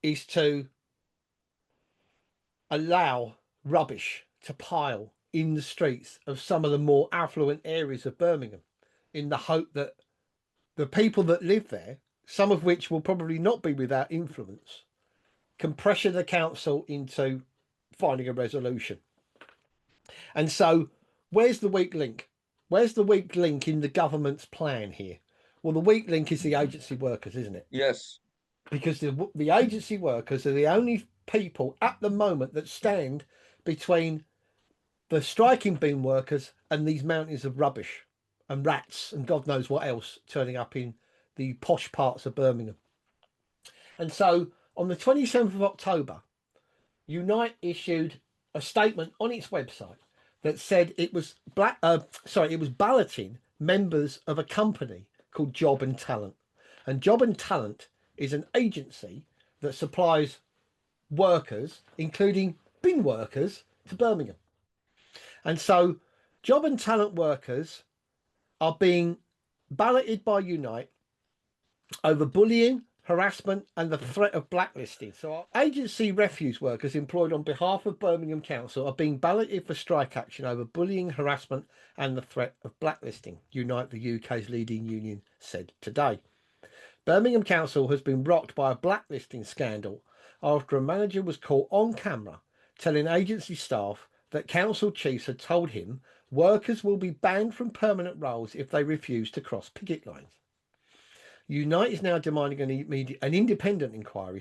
is to allow rubbish to pile in the streets of some of the more affluent areas of Birmingham, in the hope that the people that live there, some of which will probably not be without influence, can pressure the council into finding a resolution. And so, where's the weak link? Where's the weak link in the government's plan here? Well, the weak link is the agency workers, isn't it? Yes. Because the agency workers are the only people at the moment that stand between the striking bin workers and these mountains of rubbish and rats and God knows what else turning up in the posh parts of Birmingham. And so on the 27th of October, Unite issued a statement on its website that said it was balloting members of a company called Job and Talent. And Job and Talent is an agency that supplies workers, including bin workers, to Birmingham. And so Job and Talent workers are being balloted by Unite over bullying, harassment, and the threat of blacklisting. So agency refuse workers employed on behalf of Birmingham Council are being balloted for strike action over bullying, harassment, and the threat of blacklisting, Unite, the UK's leading union, said today. Birmingham Council has been rocked by a blacklisting scandal after a manager was caught on camera telling agency staff that council chiefs had told him workers will be banned from permanent roles if they refuse to cross picket lines. Unite is now demanding an independent inquiry,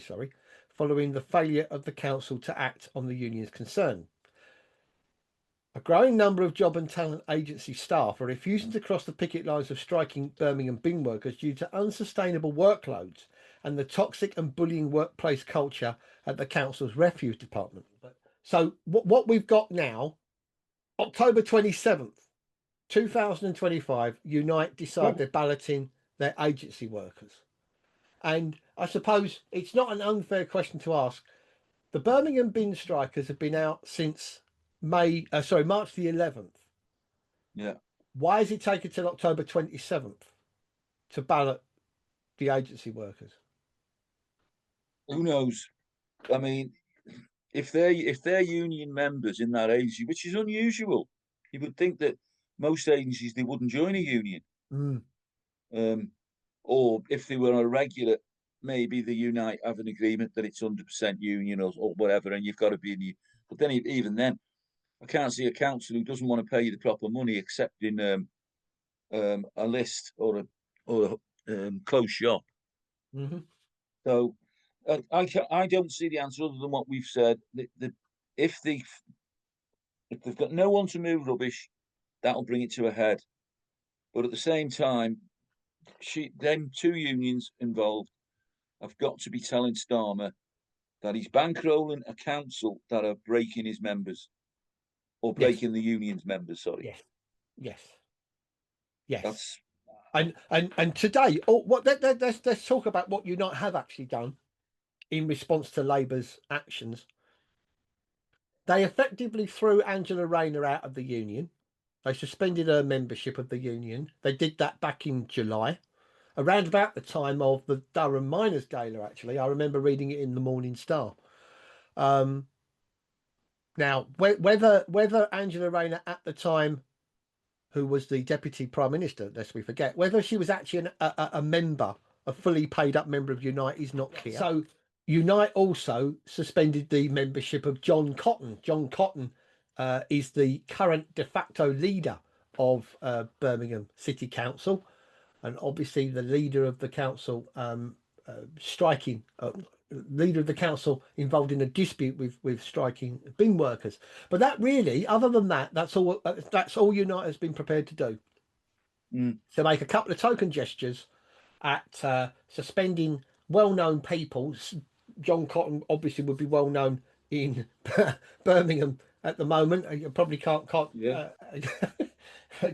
following the failure of the council to act on the union's concern. A growing number of Job and Talent agency staff are refusing to cross the picket lines of striking Birmingham bin workers due to unsustainable workloads and the toxic and bullying workplace culture at the council's refuse department. So what we've got now, October 27th, 2025, Unite decide they're balloting their agency workers. And I suppose it's not an unfair question to ask. The Birmingham Bin Strikers have been out since March the 11th. Yeah. Why is it taken till October 27th to ballot the agency workers? Who knows? I mean, if they're union members in that agency, which is unusual, you would think that most agencies they wouldn't join a union. Or if they were on a regular, maybe the Unite have an agreement that it's 100% union or whatever, and you've got to be in. But then even then, I can't see a council who doesn't want to pay you the proper money, except in a list or a closed shop. Mm-hmm. So I don't see the answer other than what we've said. If they've got no one to move rubbish, that'll bring it to a head. But at the same time, them two unions involved have got to be telling Starmer that he's bankrolling a council that are breaking his members or breaking the union's members. Sorry. Yes. That's and today, let's talk about what Unite have actually done in response to Labour's actions. They effectively threw Angela Rayner out of the union. They suspended her membership of the union. They did that back in July. around about the time of the Durham Miners' Gala. Actually, I remember reading it in the Morning Star. Now, whether Angela Rayner at the time, who was the Deputy Prime Minister, lest we forget, whether she was actually a member, a fully paid up member of Unite is not clear. So Unite also suspended the membership of John Cotton. John Cotton is the current de facto leader of Birmingham City Council, and obviously the leader of the council striking, leader of the council involved in a dispute with striking bin workers. But that really, other than that, that's all Unite has been prepared to do. To make a couple of token gestures at suspending well-known people. John Cotton obviously would be well known in Birmingham at the moment. You probably can't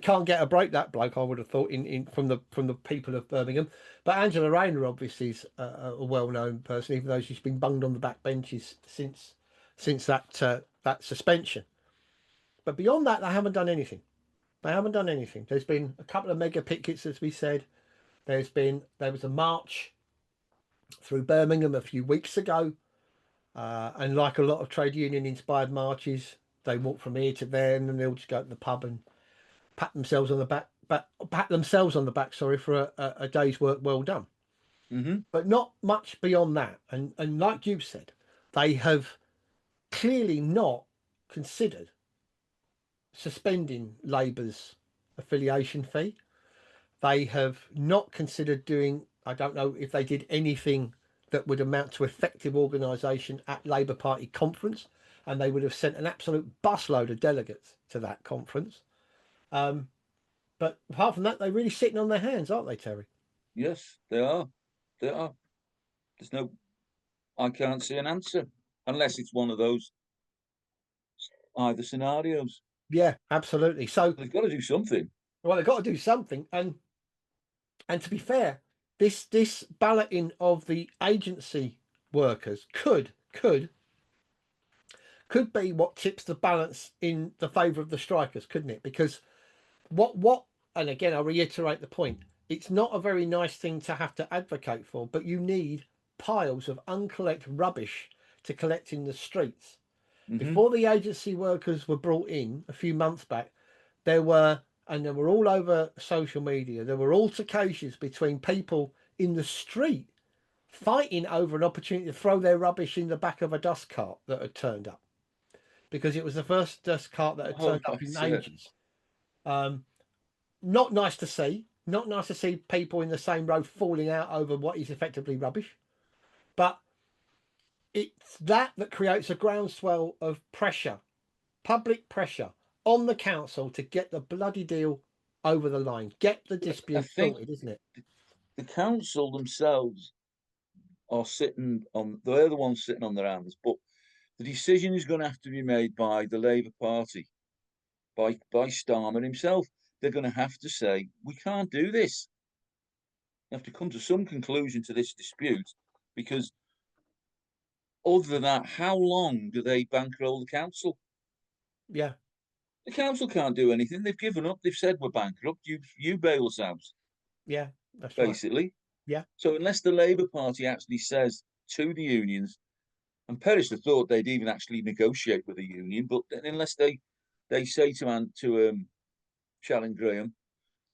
can't get a break, that bloke, I would have thought, in from the people of Birmingham. But Angela Rayner obviously is a well-known person, even though she's been bunged on the back benches since that suspension. But beyond that, they haven't done anything. They haven't done anything. There's been a couple of mega pickets, as we said. There was a march through Birmingham a few weeks ago, and like a lot of trade union inspired marches, they walk from here to there, and then they'll just go to the pub and pat themselves on the back, sorry, for a day's work well done. But not much beyond that. And like you've said, they have clearly not considered suspending Labour's affiliation fee. They have not considered doing, I don't know if they did anything that would amount to effective organisation at Labour Party conference, and they would have sent an absolute busload of delegates to that conference. But apart from that, they're really sitting on their hands, aren't they, Terry? Yes, they are. They are. There's no, I can't see an answer unless it's one of those either scenarios. Yeah, absolutely. So they've got to do something. Well, they've got to do something, and to be fair, this balloting of the agency workers could be what tips the balance in the favour of the strikers, couldn't it? Because what and again, I'll reiterate the point, it's not a very nice thing to have to advocate for, but you need piles of uncollected rubbish to collect in the streets. Before the agency workers were brought in a few months back, there were all over social media, there were altercations between people in the street fighting over an opportunity to throw their rubbish in the back of a dust cart that had turned up, because it was the first dust cart that had turned up in ages. Not nice to see. Not nice to see people in the same row falling out over what is effectively rubbish. But it's that creates a groundswell of pressure, public pressure on the council to get the bloody deal over the line, get the dispute sorted, isn't it? The council themselves are they're the ones sitting on their hands, but the decision is going to have to be made by the Labour Party, by Starmer himself. They're going to have to say, we can't do this. You have to come to some conclusion to this dispute, because other than that, how long do they bankroll the council? Yeah. The council can't do anything. They've given up. They've said we're bankrupt. You bail us out. Yeah, that's basically. Right. Yeah. So unless the Labour Party actually says to the unions, and Perish thought they'd even actually negotiate with the union, but unless they say to Shalin Graham,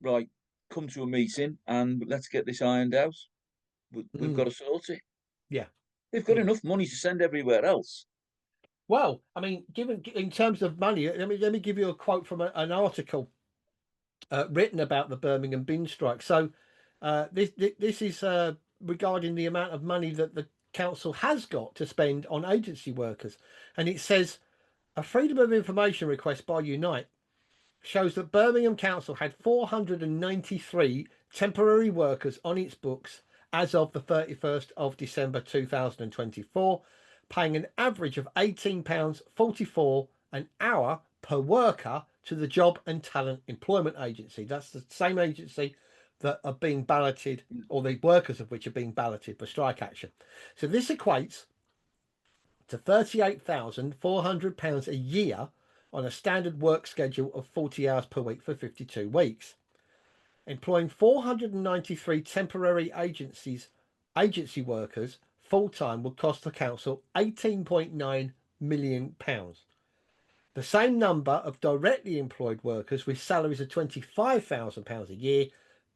right, come to a meeting and let's get this ironed out. We've got to sort it. Yeah. They've got enough money to send everywhere else. Well, I mean, given in terms of money, let me give you a quote from an article written about the Birmingham Bin Strike. So this is regarding the amount of money that the council has got to spend on agency workers, and it says a freedom of information request by Unite shows that Birmingham Council had 493 temporary workers on its books as of the 31st of December 2024, paying an average of £18.44 an hour per worker to the Job and Talent Employment Agency. That's the same agency that are being balloted, or the workers of which are being balloted for strike action. So this equates to £38,400 a year on a standard work schedule of 40 hours per week for 52 weeks. employing 493 temporary agency workers full-time would cost the council £18.9 million. The same number of directly employed workers with salaries of £25,000 a year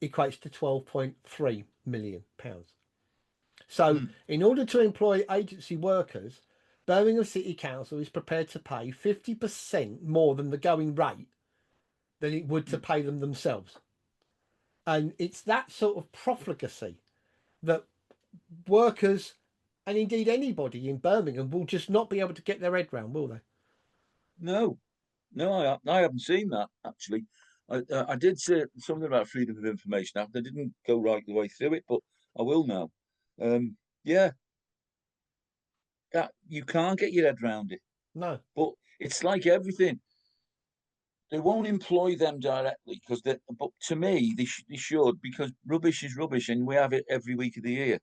equates to £12.3 million. So, in order to employ agency workers, Birmingham City Council is prepared to pay 50% more than the going rate than it would to pay them themselves. And it's that sort of profligacy that workers, and indeed anybody in Birmingham, will just not be able to get their head round, will they? No, no, I haven't seen that actually. I did say something about Freedom of Information Act. I didn't go right the way through it, but I will now. Yeah, that you can't get your head around it. No. But it's like everything. They won't employ them directly because they. But to me, they should, because rubbish is rubbish, and we have it every week of the year.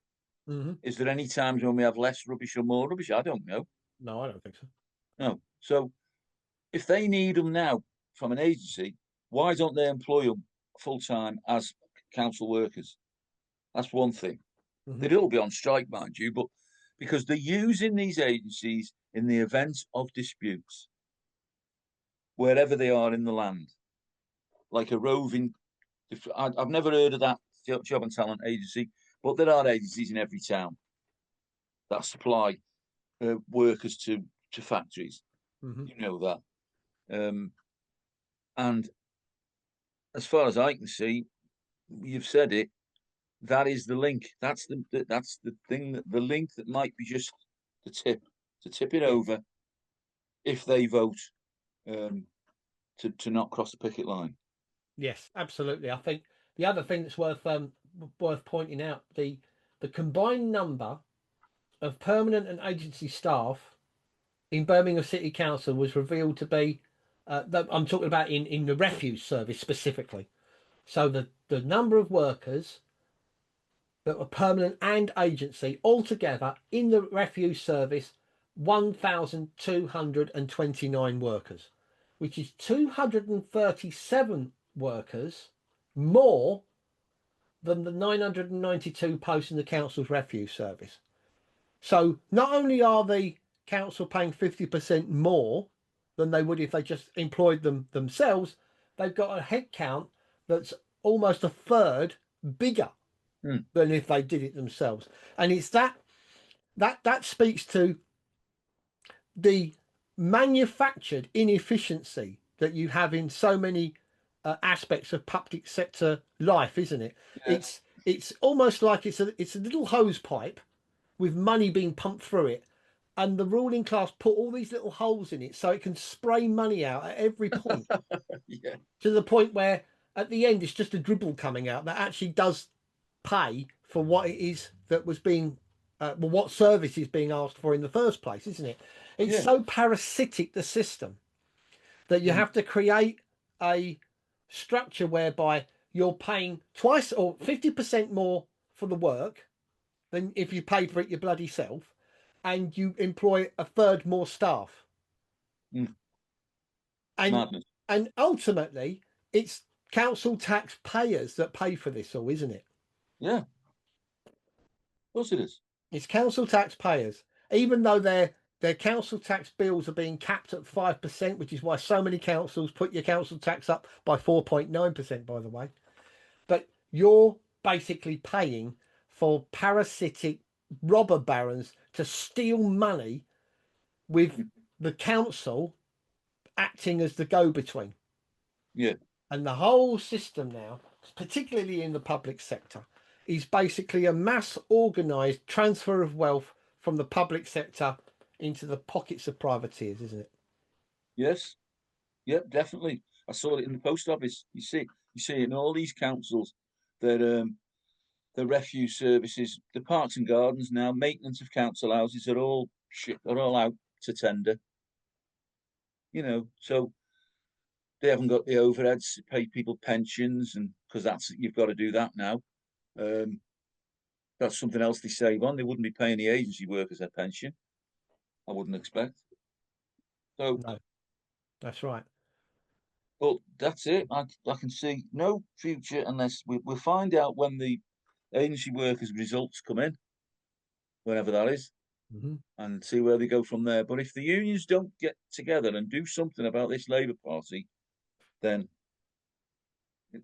Mm-hmm. Is there any times when we have less rubbish or more rubbish? I don't know. No, I don't think so. No. So if they need them now from an agency, why don't they employ them full time as council workers? That's one thing. Mm-hmm. They'd all be on strike, mind you, but because they're using these agencies in the event of disputes, wherever they are in the land, like a roving. I've never heard of that job and talent agency, but there are agencies in every town that supply workers to factories. Mm-hmm. You know that. And as far as I can see, you've said it. That is the link. That's the thing, that the link that might be just the tip to tip it Yeah. over if they vote to not cross the picket line. Yes, absolutely. I think the other thing that's worth pointing out, the combined number of permanent and agency staff in Birmingham City Council was revealed to be, I'm talking about in the refuse service specifically. So the number of workers that were permanent and agency altogether in the refuse service, 1,229 workers, which is 237 workers more than the 992 posts in the council's refuse service. So not only are the council paying 50% more than they would if they just employed them themselves, they've got a headcount that's almost a third bigger than if they did it themselves. And it's that speaks to the manufactured inefficiency that you have in so many aspects of public sector life, isn't it? Yeah. It's almost like it's a little hose pipe with money being pumped through it, and the ruling class put all these little holes in it so it can spray money out at every point. Yeah. To the point where at the end it's just a dribble coming out that actually does pay for what it is that was being what service is being asked for in the first place, isn't it? It's Yeah. so parasitic, the system, that you have to create a structure whereby you're paying twice or 50% more for the work than if you paid for it your bloody self, and you employ a third more staff. And Madness. and ultimately it's council taxpayers that pay for this all, isn't it? Yeah. Of course it is. It's council taxpayers, even though their council tax bills are being capped at 5%, which is why so many councils put your council tax up by 4.9%, by the way. But you're basically paying for parasitic robber barons to steal money, with the council acting as the go-between. Yeah. And the whole system now, particularly in the public sector, is basically a mass organised transfer of wealth from the public sector into the pockets of privateers, isn't it? Yes. Yep. Definitely. I saw it in the post office. You see it in all these councils that the refuse services, the parks and gardens now, maintenance of council houses are all shit. They're all out to tender. So they haven't got the overheads to pay people pensions, and because you've got to do that now. Um, that's something else they save on. They wouldn't be paying the agency workers their pension. I wouldn't expect. So No, that's right. But that's it. I can see no future unless we'll find out when the agency workers' results come in, whenever that is, Mhm. and see where they go from there. But if the unions don't get together and do something about this Labour Party, then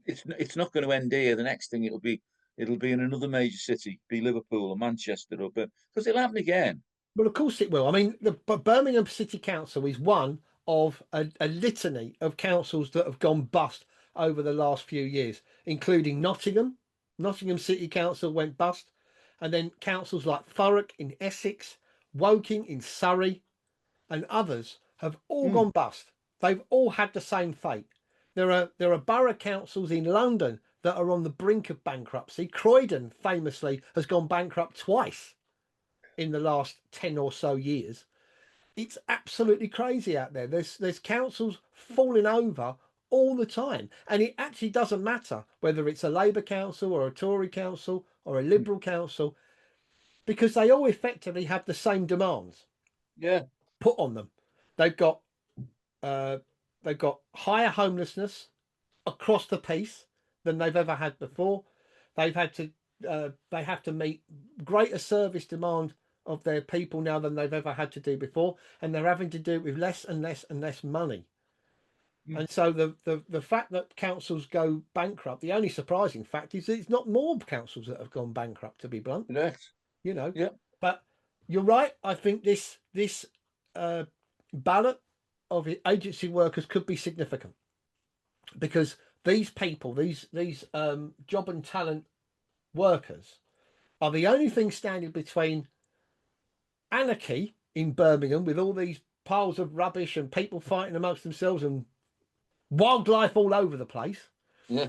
it's not going to end here. The next thing it'll be in another major city, be Liverpool or Manchester, or because it'll happen again. Well, of course it will. I mean, the Birmingham City Council is one of a litany of councils that have gone bust over the last few years, including Nottingham. Nottingham City Council went bust, and then councils like Thurrock in Essex, Woking in Surrey, and others have all Mm, gone bust. They've all had the same fate. There are borough councils in London that are on the brink of bankruptcy. Croydon famously has gone bankrupt twice in the last 10 or so years. It's absolutely crazy out there. There's councils falling over all the time. And it actually doesn't matter whether it's a Labour council or a Tory council or a mm. Liberal council, because they all effectively have the same demands Yeah, put on them. They've got uh, they've got higher homelessness across the piece than they've ever had before. They've had to they have to meet greater service demand of their people now than they've ever had to do before, and they're having to do it with less and less and less money. mm. And so the fact that councils go bankrupt, the only surprising fact is that it's not more councils that have gone bankrupt, to be blunt, Correct. you know. Yeah, But you're right. I think this uh, ballot of agency workers could be significant, because these people, these job and talent workers, are the only thing standing between anarchy in Birmingham, with all these piles of rubbish and people fighting amongst themselves and wildlife all over the place, yeah,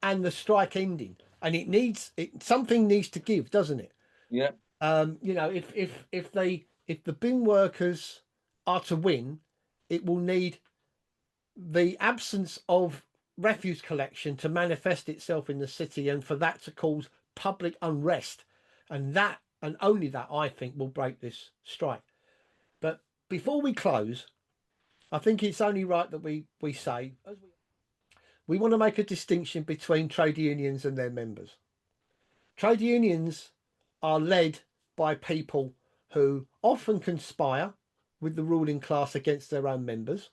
and the strike ending. And something needs to give, doesn't it? yeah. You know, if the bin workers are to win, it will need the absence of refuse collection to manifest itself in the city, and for that to cause public unrest. And that, and only that, I think, will break this strike. But before we close, I think it's only right that we say, we want to make a distinction between trade unions and their members. Trade unions are led by people who often conspire with the ruling class against their own members.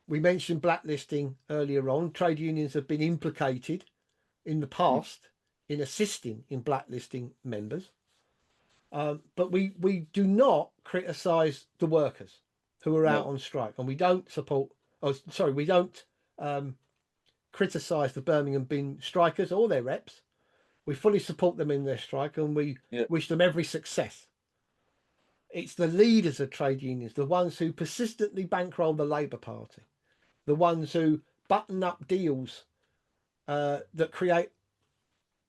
We mentioned blacklisting earlier on. Trade unions have been implicated in the Mm. past in assisting in blacklisting members. But we do not criticise the workers who are out No, on strike, and we don't support. Oh, sorry, we don't criticise the Birmingham Bin strikers or their reps. We fully support them in their strike, and we yeah. wish them every success. It's the leaders of trade unions, the ones who persistently bankroll the Labour Party, the ones who button up deals that create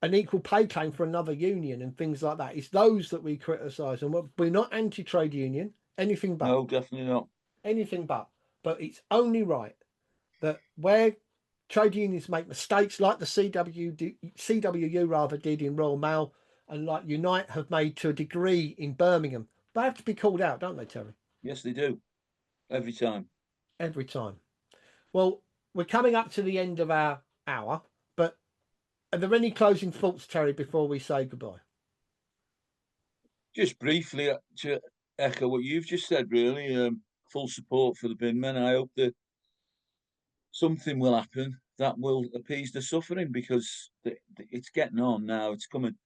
an equal pay claim for another union and things like that. It's those that we criticise, and we're not anti-trade union, anything but, No, definitely not. anything but. But it's only right that where trade unions make mistakes, like the CWU rather did in Royal Mail, and like Unite have made to a degree in Birmingham, they have to be called out, don't they, Terry? Yes, they do. Every time. Every time. Well, we're coming up to the end of our hour, but are there any closing thoughts, Terry, before we say goodbye? Just briefly to echo what you've just said, really, full support for the bin men. I hope that something will happen that will appease the suffering, because it's getting on now. It's coming.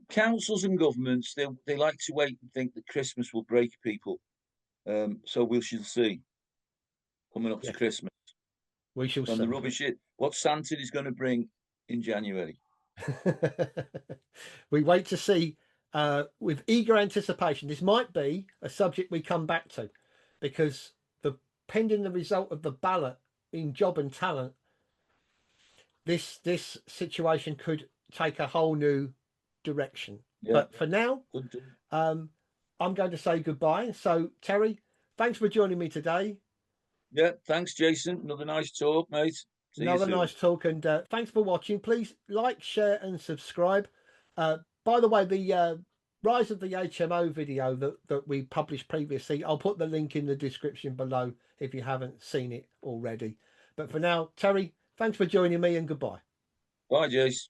Councils and governments, they like to wait and think that Christmas will break people. So we shall see coming up to Yes, Christmas we shall when the see. rubbish is what Santa is going to bring in January. We wait to see with eager anticipation. This might be a subject we come back to, because pending the result of the ballot in job and talent, this situation could take a whole new direction. Yeah, But for now, good. um, I'm going to say goodbye. So, Terry, thanks for joining me today. Yeah, thanks, Jason. Another nice talk, mate. See you Another soon. nice talk, and thanks for watching. Please like, share, and subscribe. By the way, the Rise of the HMO video that we published previously, I'll put the link in the description below if you haven't seen it already. But for now, Terry, thanks for joining me and goodbye. Bye, Jace.